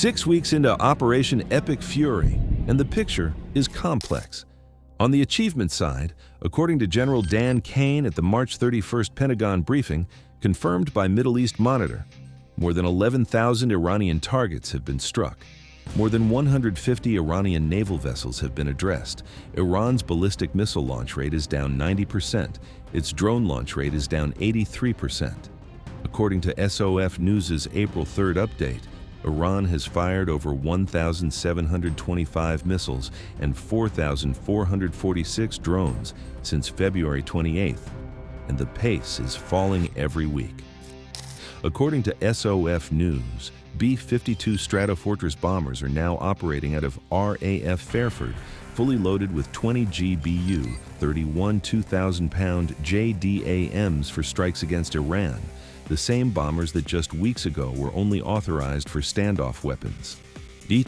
6 weeks into Operation Epic Fury, and the picture is complex. On the achievement side, according to General Dan Kane at the March 31st Pentagon briefing, confirmed by Middle East Monitor, more than 11,000 Iranian targets have been struck. More than 150 Iranian naval vessels have been addressed. Iran's ballistic missile launch rate is down 90%. Its drone launch rate is down 83%. According to SOF News' April 3rd update, Iran has fired over 1,725 missiles and 4,446 drones since February 28th, and the pace is falling every week. According to SOF News, B-52 Stratofortress bombers are now operating out of RAF Fairford, fully loaded with 20 GBU, 31 2,000-pound JDAMs for strikes against Iran, the same bombers that just weeks ago were only authorized for standoff weapons.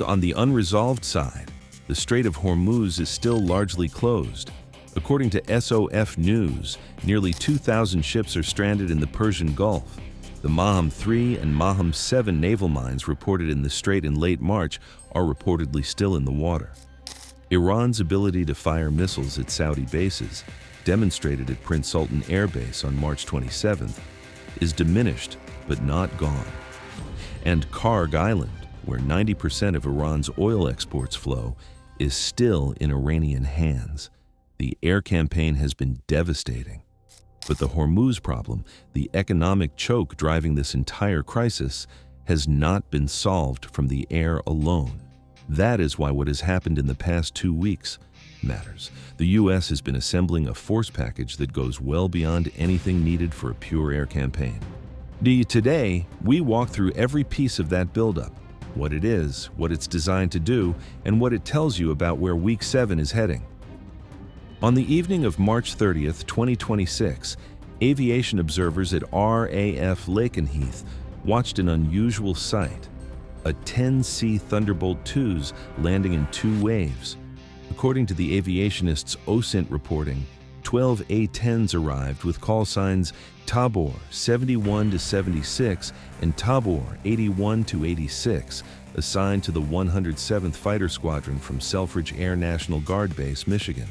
On the unresolved side, the Strait of Hormuz is still largely closed. According to SOF News, nearly 2,000 ships are stranded in the Persian Gulf. The Maham 3 and Maham 7 naval mines reported in the strait in late March are reportedly still in the water. Iran's ability to fire missiles at Saudi bases, demonstrated at Prince Sultan Air Base on March 27th, is diminished but not gone. And Kharg Island, where 90% of Iran's oil exports flow, is still in Iranian hands. The air campaign has been devastating. But the Hormuz problem, the economic choke driving this entire crisis, has not been solved from the air alone. That is why what has happened in the past 2 weeks matters. The U.S. has been assembling a force package that goes well beyond anything needed for a pure air campaign. Today, we walk through every piece of that buildup, what it is, what it's designed to do, and what it tells you about where Week 7 is heading. On the evening of March 30th, 2026, aviation observers at RAF Lakenheath watched an unusual sight, a 10C Thunderbolt IIs landing in 2 waves. According to the aviationists' OSINT reporting, 12 A-10s arrived with call signs Tabor 71-76 and Tabor 81-86, assigned to the 107th Fighter Squadron from Selfridge Air National Guard Base, Michigan.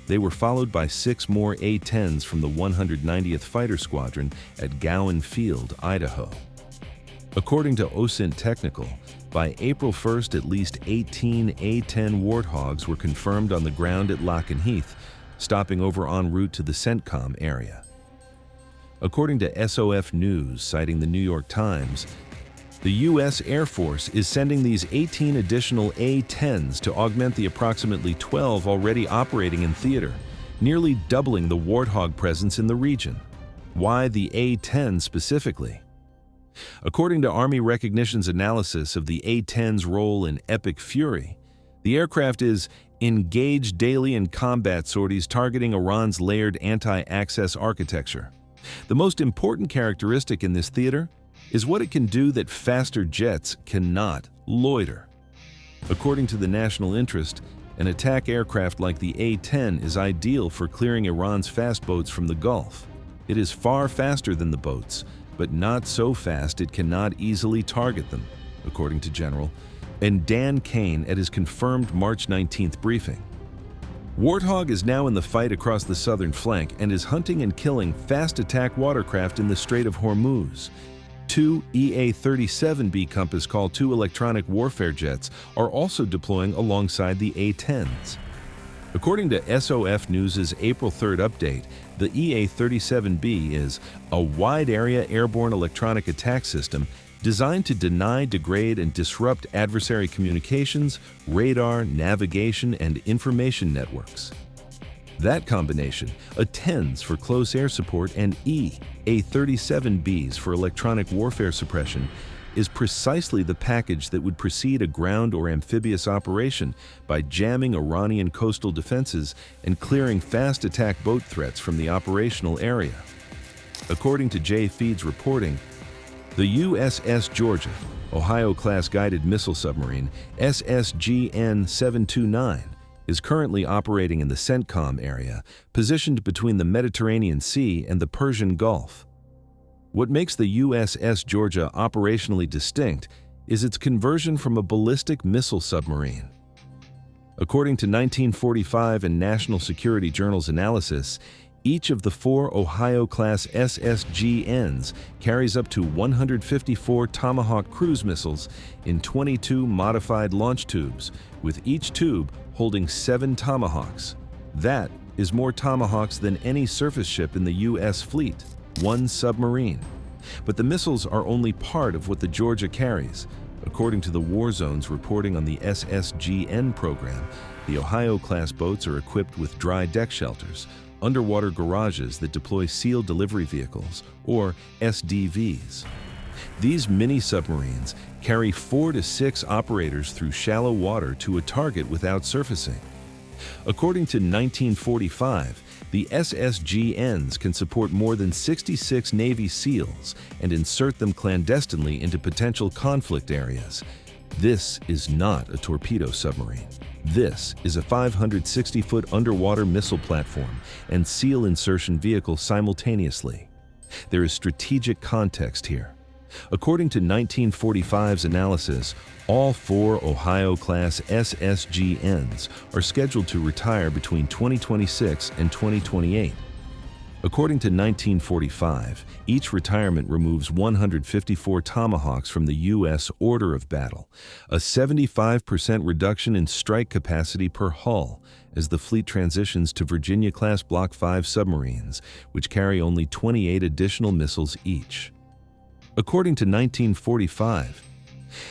They were followed by 6 more A-10s from the 190th Fighter Squadron at Gowan Field, Idaho. According to OSINT Technical, by April 1st, at least 18 A-10 Warthogs were confirmed on the ground at Lakenheath, stopping over en route to the CENTCOM area. According to SOF News, citing the New York Times, the U.S. Air Force is sending these 18 additional A-10s to augment the approximately 12 already operating in theater, nearly doubling the Warthog presence in the region. Why the A-10 specifically? According to Army Recognition's analysis of the A-10's role in Epic Fury, the aircraft is engaged daily in combat sorties targeting Iran's layered anti-access architecture. The most important characteristic in this theater is what it can do that faster jets cannot: loiter. According to the national interest, an attack aircraft like the A-10 is ideal for clearing Iran's fast boats from the Gulf. It is far faster than the boats, but not so fast it cannot easily target them, according to General and Dan Kane at his confirmed March 19th briefing. Warthog is now in the fight across the southern flank and is hunting and killing fast attack watercraft in the Strait of Hormuz. 2 EA-37B Compass Call 2 electronic warfare jets are also deploying alongside the A-10s. According to SOF News' April 3rd update, the EA-37B is a wide-area airborne electronic attack system designed to deny, degrade, and disrupt adversary communications, radar, navigation, and information networks. That combination, a 10s for close air support and EA-37Bs for electronic warfare suppression, is precisely the package that would precede a ground or amphibious operation by jamming Iranian coastal defenses and clearing fast attack boat threats from the operational area. According to J. Feed's reporting, the USS Georgia, Ohio-class guided missile submarine SSGN 729, is currently operating in the CENTCOM area, positioned between the Mediterranean Sea and the Persian Gulf. What makes the USS Georgia operationally distinct is its conversion from a ballistic missile submarine. According to 1945 and National Security Journal's analysis, each of the 4 Ohio-class SSGNs carries up to 154 Tomahawk cruise missiles in 22 modified launch tubes, with each tube holding 7 Tomahawks. That is more Tomahawks than any surface ship in the U.S. fleet, 1 submarine. But the missiles are only part of what the Georgia carries. According to the War Zone's reporting on the SSGN program, the Ohio-class boats are equipped with dry deck shelters, underwater garages that deploy SEAL delivery vehicles, or SDVs. These mini-submarines carry 4 to 6 operators through shallow water to a target without surfacing. According to 1945, the SSGNs can support more than 66 Navy SEALs and insert them clandestinely into potential conflict areas. This is not a torpedo submarine. This is a 560-foot underwater missile platform and SEAL insertion vehicle simultaneously. There is strategic context here. According to 1945's analysis, all 4 Ohio-class SSGNs are scheduled to retire between 2026 and 2028. According to 1945, each retirement removes 154 Tomahawks from the U.S. order of battle, a 75% reduction in strike capacity per hull as the fleet transitions to Virginia-class Block 5 submarines, which carry only 28 additional missiles each. According to 1945,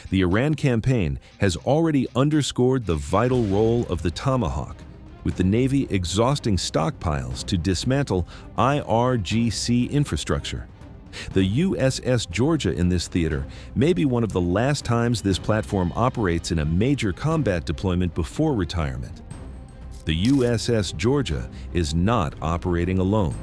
the Iran campaign has already underscored the vital role of the Tomahawk, with the Navy exhausting stockpiles to dismantle IRGC infrastructure. The USS Georgia in this theater may be one of the last times this platform operates in a major combat deployment before retirement. The USS Georgia is not operating alone.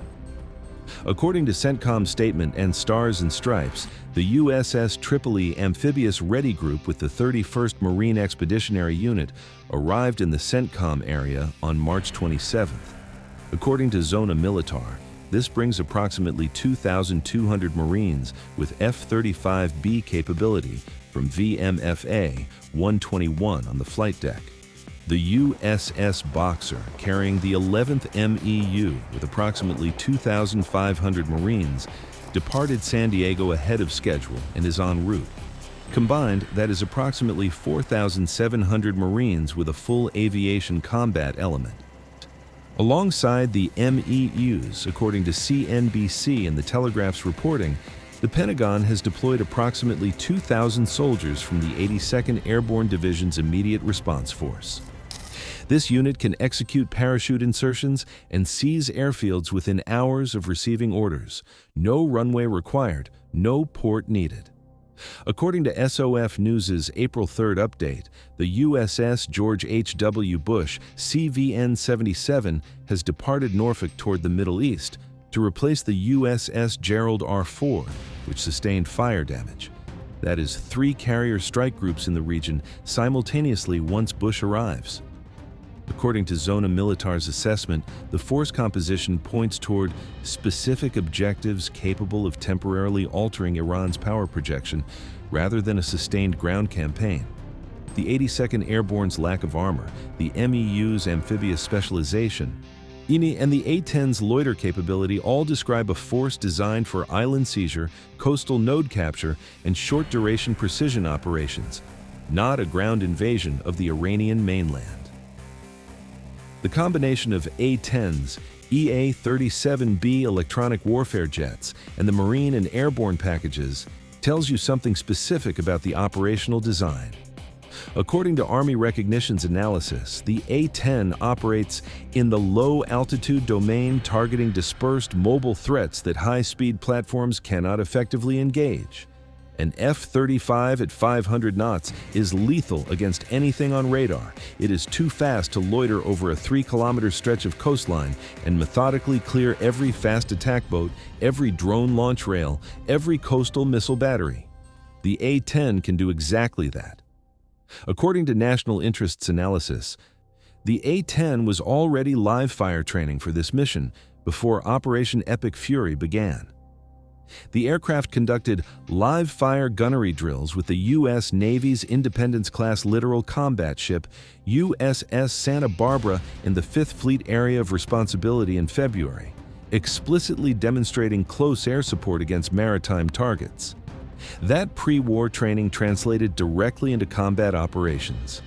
According to CENTCOM's statement and Stars and Stripes, the USS Tripoli Amphibious Ready Group with the 31st Marine Expeditionary Unit arrived in the CENTCOM area on March 27th. According to Zona Militar, this brings approximately 2,200 Marines with F-35B capability from VMFA 121 on the flight deck. The USS Boxer, carrying the 11th MEU with approximately 2,500 Marines, departed San Diego ahead of schedule and is en route. Combined, that is approximately 4,700 Marines with a full aviation combat element. Alongside the MEUs, according to CNBC and the Telegraph's reporting, the Pentagon has deployed approximately 2,000 soldiers from the 82nd Airborne Division's Immediate Response Force. This unit can execute parachute insertions and seize airfields within hours of receiving orders. No runway required, no port needed. According to SOF News' April 3rd update, the USS George H.W. Bush CVN-77 has departed Norfolk toward the Middle East to replace the USS Gerald R. Ford, which sustained fire damage. That is 3 carrier strike groups in the region simultaneously once Bush arrives. According to Zona Militar's assessment, the force composition points toward specific objectives capable of temporarily altering Iran's power projection rather than a sustained ground campaign. The 82nd Airborne's lack of armor, the MEU's amphibious specialization, and the A-10's loiter capability all describe a force designed for island seizure, coastal node capture, and short-duration precision operations, not a ground invasion of the Iranian mainland. The combination of A-10s, EA-37B electronic warfare jets, and the Marine and Airborne packages tells you something specific about the operational design. According to Army Recognition's analysis, the A-10 operates in the low-altitude domain targeting dispersed mobile threats that high-speed platforms cannot effectively engage. An F-35 at 500 knots is lethal against anything on radar. It is too fast to loiter over a 3-kilometer stretch of coastline and methodically clear every fast attack boat, every drone launch rail, every coastal missile battery. The A-10 can do exactly that. According to National Interest's analysis, the A-10 was already live fire training for this mission before Operation Epic Fury began. The aircraft conducted live-fire gunnery drills with the U.S. Navy's Independence-class littoral combat ship USS Santa Barbara in the 5th Fleet Area of Responsibility in February, explicitly demonstrating close air support against maritime targets. That pre-war training translated directly into combat operations.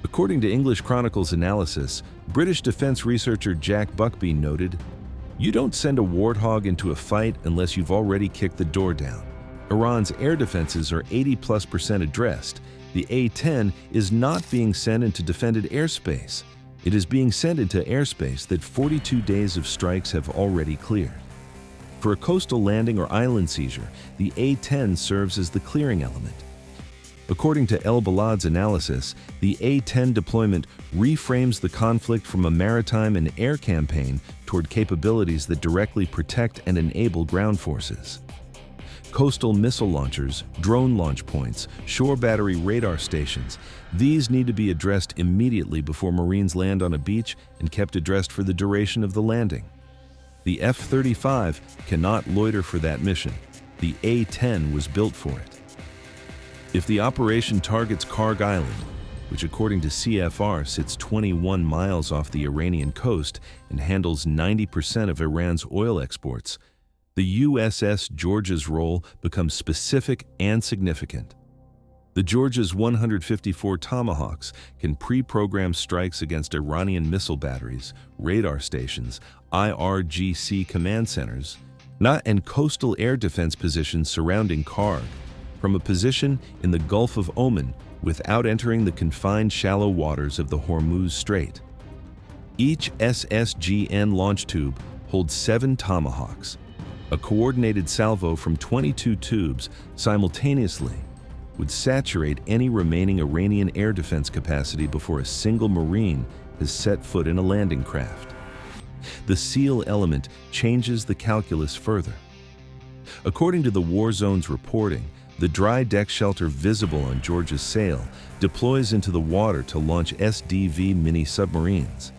According to English Chronicles analysis, British defense researcher Jack Buckby noted, "You don't send a Warthog into a fight unless you've already kicked the door down. Iran's air defenses are 80+% addressed. The A-10 is not being sent into defended airspace. It is being sent into airspace that 42 days of strikes have already cleared." For a coastal landing or island seizure, the A-10 serves as the clearing element. According to El Balad's analysis, the A-10 deployment reframes the conflict from a maritime and air campaign toward capabilities that directly protect and enable ground forces. Coastal missile launchers, drone launch points, shore battery radar stations, these need to be addressed immediately before Marines land on a beach and kept addressed for the duration of the landing. The F-35 cannot loiter for that mission. The A-10 was built for it. If the operation targets Kharg Island, which according to CFR sits 21 miles off the Iranian coast and handles 90% of Iran's oil exports, the USS Georgia's role becomes specific and significant. The Georgia's 154 Tomahawks can pre-program strikes against Iranian missile batteries, radar stations, IRGC command centers, and coastal air defense positions surrounding Kharg, from a position in the Gulf of Oman without entering the confined shallow waters of the Hormuz Strait. Each SSGN launch tube holds 7 Tomahawks. A coordinated salvo from 22 tubes simultaneously would saturate any remaining Iranian air defense capacity before a single Marine has set foot in a landing craft. The SEAL element changes the calculus further. According to the War Zone's reporting, the dry deck shelter visible on Georgia's sail deploys into the water to launch SDV mini-submarines.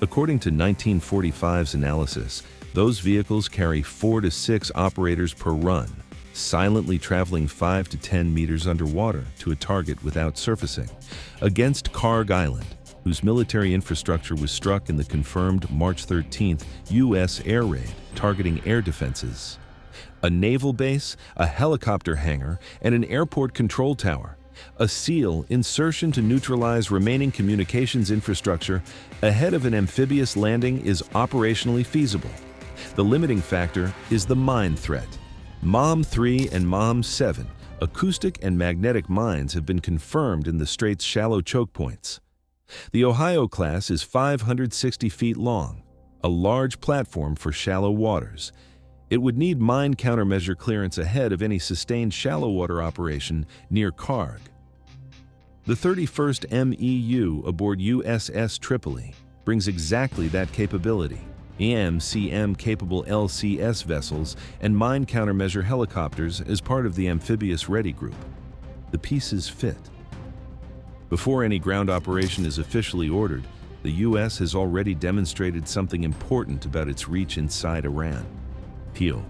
According to 1945's analysis, those vehicles carry 4 to 6 operators per run, silently traveling 5 to 10 meters underwater to a target without surfacing, against Kharg Island, whose military infrastructure was struck in the confirmed March 13th U.S. air raid targeting air defenses. A naval base, a helicopter hangar, and an airport control tower. A SEAL insertion to neutralize remaining communications infrastructure ahead of an amphibious landing is operationally feasible. The limiting factor is the mine threat. MOM-3 and MOM-7, acoustic and magnetic mines, have been confirmed in the Strait's shallow choke points. The Ohio class is 560 feet long, a large platform for shallow waters. It would need mine countermeasure clearance ahead of any sustained shallow water operation near Kharg. The 31st MEU aboard USS Tripoli brings exactly that capability: EMCM-capable LCS vessels and mine countermeasure helicopters as part of the Amphibious Ready Group. The pieces fit. Before any ground operation is officially ordered, the U.S. has already demonstrated something important about its reach inside Iran.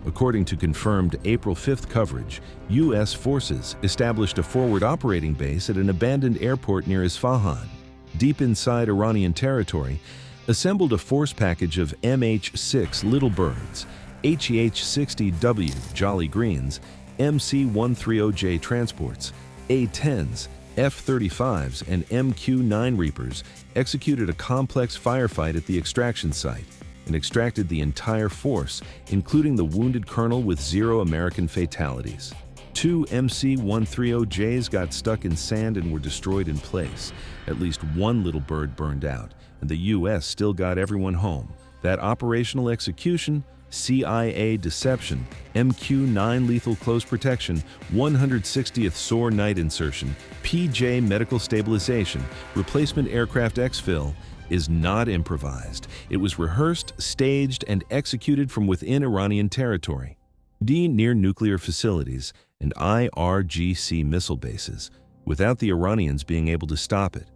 According to confirmed April 5th coverage, U.S. forces established a forward operating base at an abandoned airport near Isfahan, deep inside Iranian territory, assembled a force package of MH-6 Little Birds, HEH-60W Jolly Greens, MC-130J transports, A-10s, F-35s, and MQ-9 Reapers, executed a complex firefight at the extraction site and extracted the entire force, including the wounded colonel with 0 American fatalities. 2 MC-130Js got stuck in sand and were destroyed in place. At least 1 Little Bird burned out, and the U.S. still got everyone home. That operational execution, CIA deception, MQ-9 lethal close protection, 160th SOAR night insertion, PJ medical stabilization, replacement aircraft exfil, is not improvised. It was rehearsed, staged, and executed from within Iranian territory, near nuclear facilities and IRGC missile bases, without the Iranians being able to stop it.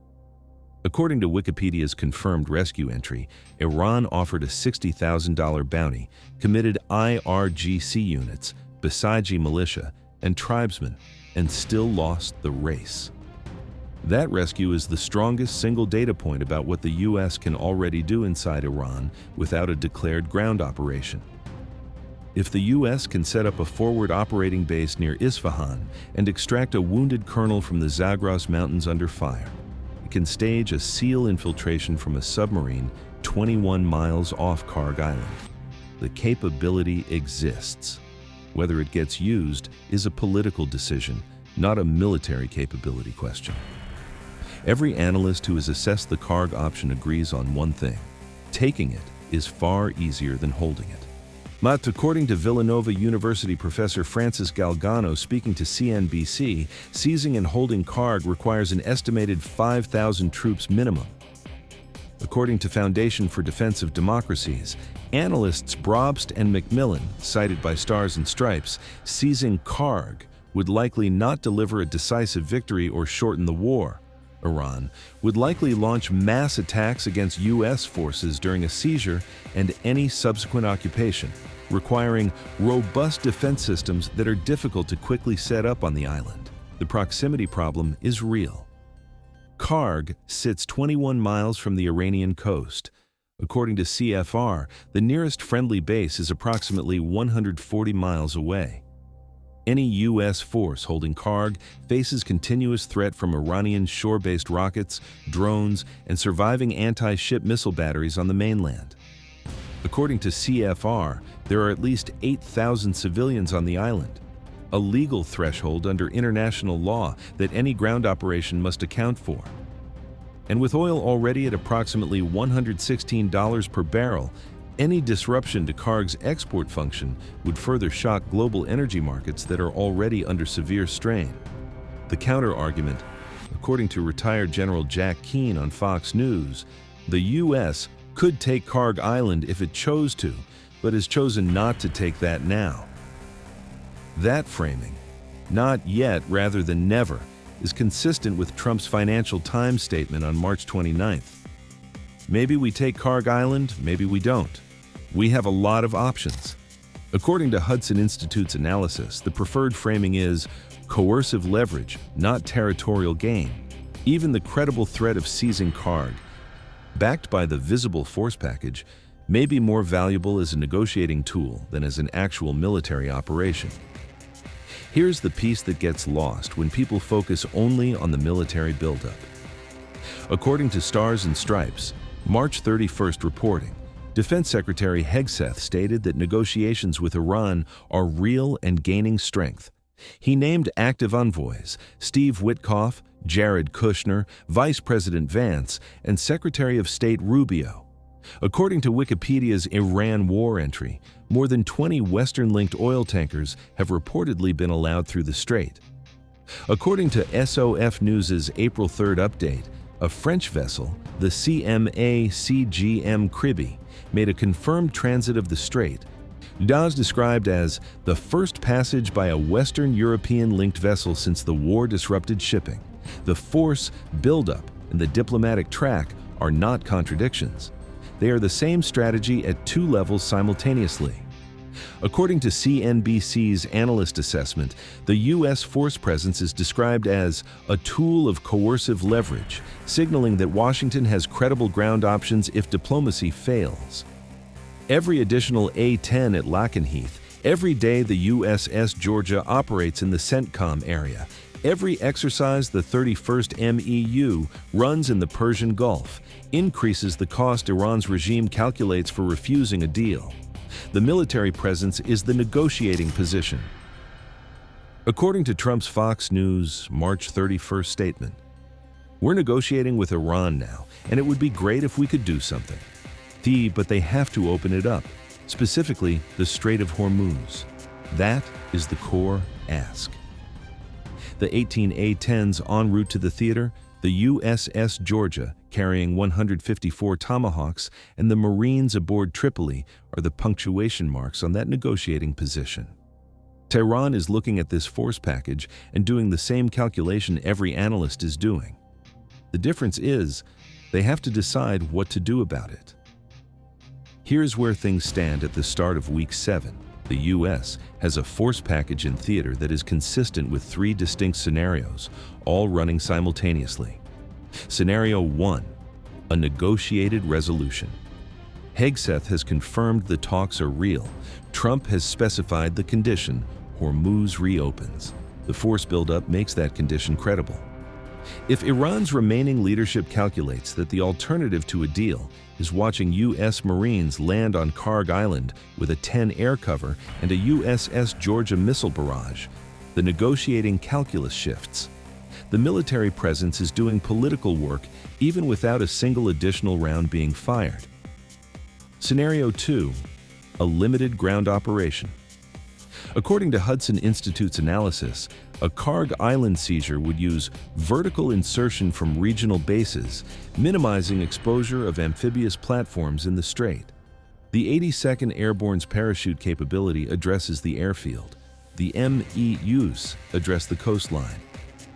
According to Wikipedia's confirmed rescue entry, Iran offered a $60,000 bounty, committed IRGC units, Basiji militia, and tribesmen, and still lost the race. That rescue is the strongest single data point about what the U.S. can already do inside Iran without a declared ground operation. If the U.S. can set up a forward operating base near Isfahan and extract a wounded colonel from the Zagros Mountains under fire, it can stage a SEAL infiltration from a submarine 21 miles off Kharg Island. The capability exists. Whether it gets used is a political decision, not a military capability question. Every analyst who has assessed the Kharg option agrees on one thing: taking it is far easier than holding it. But according to Villanova University professor Francis Galgano speaking to CNBC, seizing and holding Kharg requires an estimated 5,000 troops minimum. According to Foundation for Defense of Democracies, analysts Brobst and Macmillan, cited by Stars and Stripes, seizing Kharg would likely not deliver a decisive victory or shorten the war. Iran would likely launch mass attacks against U.S. forces during a seizure and any subsequent occupation, requiring robust defense systems that are difficult to quickly set up on the island. The proximity problem is real. Kharg sits 21 miles from the Iranian coast. According to CFR, the nearest friendly base is approximately 140 miles away. Any U.S. force holding Kharg faces continuous threat from Iranian shore-based rockets, drones, and surviving anti-ship missile batteries on the mainland. According to CFR, there are at least 8,000 civilians on the island, a legal threshold under international law that any ground operation must account for. And with oil already at approximately $116 per barrel, any disruption to Kharg's export function would further shock global energy markets that are already under severe strain. The counter-argument, according to retired General Jack Keane on Fox News, the U.S. could take Kharg Island if it chose to, but has chosen not to take that now. That framing, not yet rather than never, is consistent with Trump's Financial Times statement on March 29th. Maybe we take Kharg Island, maybe we don't. We have a lot of options. According to Hudson Institute's analysis, the preferred framing is coercive leverage, not territorial gain. Even the credible threat of seizing Kharg, backed by the visible force package, may be more valuable as a negotiating tool than as an actual military operation. Here's the piece that gets lost when people focus only on the military buildup. According to Stars and Stripes, March 31st reporting, Defense Secretary Hegseth stated that negotiations with Iran are real and gaining strength. He named active envoys Steve Witkoff, Jared Kushner, Vice President Vance, and Secretary of State Rubio. According to Wikipedia's Iran war entry, more than 20 Western-linked oil tankers have reportedly been allowed through the Strait. According to SOF News's April 3rd update, a French vessel, the CMA-CGM Kribi, made a confirmed transit of the Strait. DAS described as the first passage by a Western European-linked vessel since the war disrupted shipping. The force, buildup, and the diplomatic track are not contradictions. They are the same strategy at two levels simultaneously. According to CNBC's analyst assessment, the U.S. force presence is described as a tool of coercive leverage, signaling that Washington has credible ground options if diplomacy fails. Every additional A-10 at Lakenheath, every day the USS Georgia operates in the CENTCOM area, every exercise the 31st MEU runs in the Persian Gulf, increases the cost Iran's regime calculates for refusing a deal. The military presence is the negotiating position. According to Trump's Fox News March 31st statement, "We're negotiating with Iran now, and it would be great if we could do something. But they have to open it up, specifically the Strait of Hormuz. That is the core ask." The 18 A-10s en route to the theater, the USS Georgia, carrying 154 Tomahawks, and the Marines aboard Tripoli are the punctuation marks on that negotiating position. Tehran is looking at this force package and doing the same calculation every analyst is doing. The difference is, they have to decide what to do about it. Here's where things stand at the start of Week 7, The U.S. has a force package in theater that is consistent with 3 distinct scenarios, all running simultaneously. Scenario 1. A negotiated resolution. Hegseth has confirmed the talks are real. Trump has specified the condition: Hormuz reopens. The force buildup makes that condition credible. If Iran's remaining leadership calculates that the alternative to a deal is watching U.S. Marines land on Kharg Island with a 10 air cover and a USS Georgia missile barrage, the negotiating calculus shifts. The military presence is doing political work even without a single additional round being fired. Scenario 2. A limited ground operation. According to Hudson Institute's analysis, a Kharg Island seizure would use vertical insertion from regional bases, minimizing exposure of amphibious platforms in the Strait. The 82nd Airborne's parachute capability addresses the airfield. The MEUs address the coastline.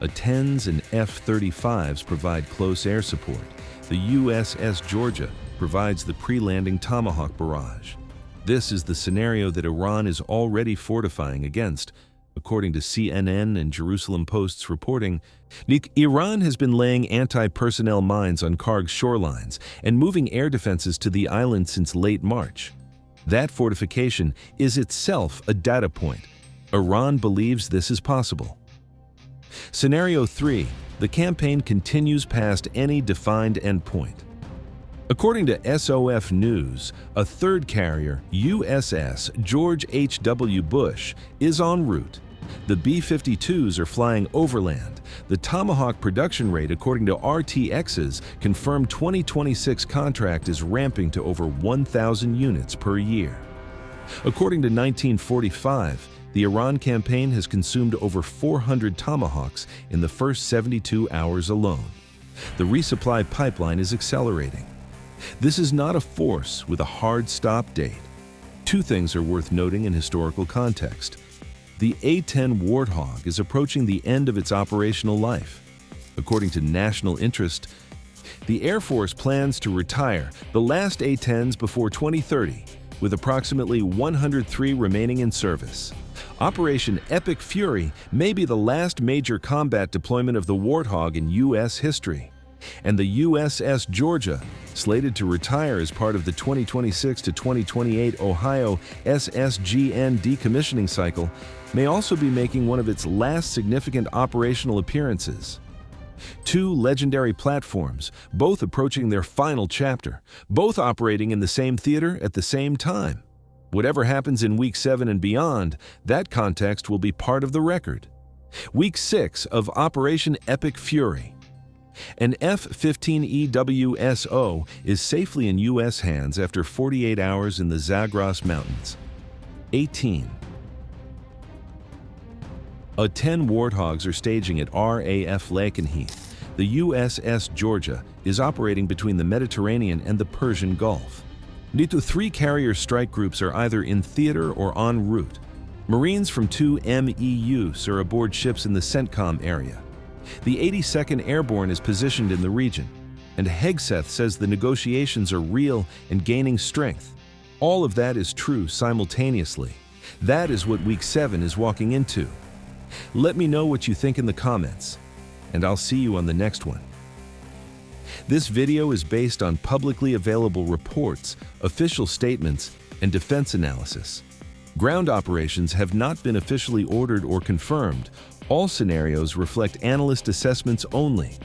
A-10s and F-35s provide close air support. The USS Georgia provides the pre-landing Tomahawk barrage. This is the scenario that Iran is already fortifying against. According to CNN and Jerusalem Post's reporting, Iran has been laying anti-personnel mines on Kharg's shorelines and moving air defenses to the island since late March. That fortification is itself a data point. Iran believes this is possible. Scenario 3. The campaign continues past any defined endpoint. According to SOF News, a third carrier, USS George H.W. Bush, is en route. The B-52s are flying overland. The Tomahawk production rate, according to RTX's confirmed 2026 contract, is ramping to over 1,000 units per year. According to 1945, the Iran campaign has consumed over 400 Tomahawks in the first 72 hours alone. The resupply pipeline is accelerating. This is not a force with a hard stop date. 2 things are worth noting in historical context. The A-10 Warthog is approaching the end of its operational life. According to National Interest, the Air Force plans to retire the last A-10s before 2030, with approximately 103 remaining in service. Operation Epic Fury may be the last major combat deployment of the Warthog in U.S. history. And the USS Georgia, slated to retire as part of the 2026 to 2028 Ohio SSGN decommissioning cycle, may also be making one of its last significant operational appearances. 2 legendary platforms, both approaching their final chapter, both operating in the same theater at the same time. Whatever happens in Week 7 and beyond, that context will be part of the record. Week 6 of Operation Epic Fury. An F-15 EWSO is safely in U.S. hands after 48 hours in the Zagros Mountains. 18. A-10 Warthogs are staging at RAF Lakenheath. The USS Georgia is operating between the Mediterranean and the Persian Gulf. 3 carrier strike groups are either in theater or en route. Marines from 2 MEUs are aboard ships in the CENTCOM area. The 82nd Airborne is positioned in the region, and Hegseth says the negotiations are real and gaining strength. All of that is true simultaneously. That is what Week 7 is walking into. Let me know what you think in the comments, and I'll see you on the next one. This video is based on publicly available reports, official statements, and defense analysis. Ground operations have not been officially ordered or confirmed. All scenarios reflect analyst assessments only.